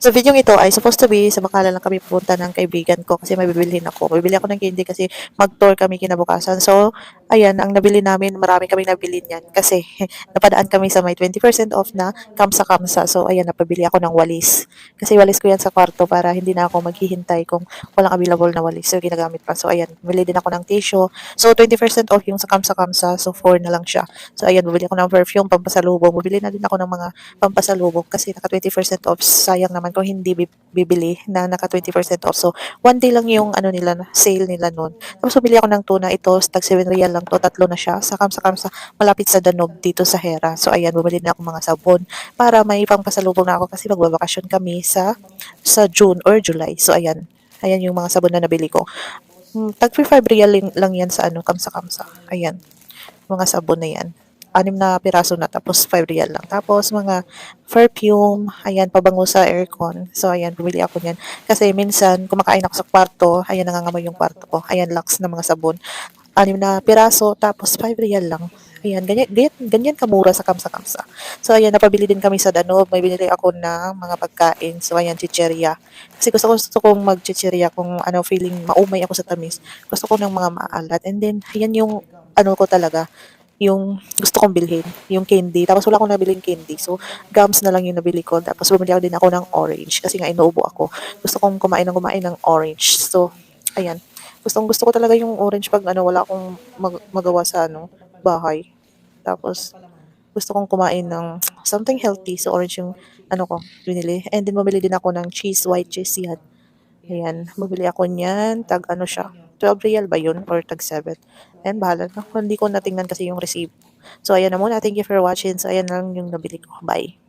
Sa video ito ay supposed to be sa Bacala lang kami pupunta ng kaibigan ko kasi may bibilhin ako. Bibili ako ng candy kasi mag-tour kami kinabukasan. So, ayan, ang nabili namin, marami kami nabili niyan kasi napadaan kami sa may 20% off na kamsa-kamsa. So, ayan, napabili ako ng walis. Kasi walis ko yan sa kwarto para hindi na ako maghihintay kung walang available na walis. So, ginagamit pa. So, ayan, bili din ako ng tissue. So, 20% off yung sa kamsa-kamsa. So, 4 na lang siya. So, ayan, bibili ako ng perfume, pampasalubong. Bibili na din ako ng mga pampasalubong kasi naka 20% off. Sayang naman kung hindi bibili na naka 20% off. So, one day lang yung ano nila, sale nila noon. Tapos bumili ako ng tuna. Ito, tag 7 real lang to. Tatlo na siya. Sa malapit sa Danog dito sa Hera. So, ayan, bumili na ako mga sabon para may pangpasalubong na ako kasi magbabakasyon kami sa June or July. So, ayan. Ayan yung mga sabon na nabili ko. Tag 5 real lang yan sa ano, kamsa-kamsa. Ayan mga sabon na yan. 6 na piraso na tapos 5 real lang. Tapos mga perfume, ayan, pabango sa aircon. So, ayan, bumili ako niyan. Kasi minsan, kumakain ako sa kwarto, ayan, nangangamoy yung kwarto ko. Ayan, Lux na mga sabon. 6 na piraso, tapos 5 real lang. Ayan, ganyan kamura sa kamsa-kamsa. So, ayan, napabili din kami sa Danube. May binili ako ng mga pagkain. So, ayan, chicheria. Kasi gusto kong mag-chicheria kung ano, feeling maumay ako sa tamis. Gusto ko ng mga maalat. And then, ayan yung ano ko talaga, yung gusto kong bilhin, yung candy. Tapos wala akong nabiling candy. So, gums na lang yung nabili ko. Tapos bumili ako din ako ng orange kasi nga inuubo ako. Gusto kong kumain ng orange. So, ayan. Gusto ko talaga yung orange pag ano, wala akong magawa sa ano, bahay. Tapos, gusto kong kumain ng something healthy. So, orange yung ano ko, binili. And then, bumili din ako ng cheese, white cheese yan. Ayan, bumili ako niyan, tag ano siya, 12 real ba yun or tag 7? Ayan, bahala na. Hindi ko natingnan kasi yung receipt. So, ayan na muna. Thank you for watching. So, ayan lang yung nabili ko. Bye.